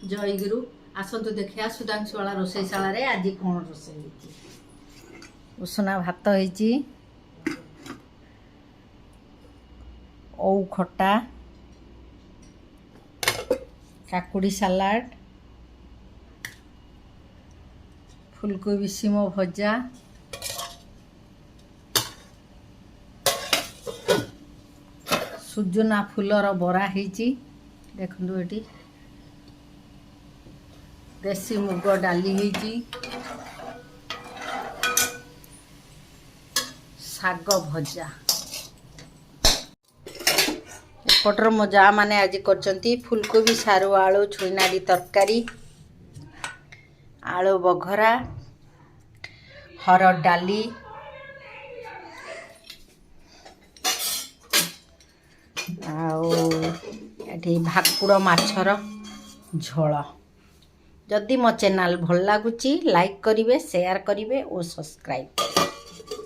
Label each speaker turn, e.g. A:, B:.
A: जयगुरु आसतु देखिया सुधांशुवाला रोषेशाला रे आज कौन रोषे उषुना भात होइची औ खटा काकुड़ी सालाड फुलकोबी सीम भजा सुजना फुलर बरा होइची देखंतु एटी देसी मुग डाली होइची साग भजा एपटर मो जा माने आज करचंती फुलकोबी सारू आलू छुईनाड़ी तरकारी आलू बघरा हरड़ डाली आठी भाकुड़ माछर झोल। जदि मो चैनल भल लगुच लाइक करेंगे शेयर करेंगे और सब्सक्राइब करेंगे।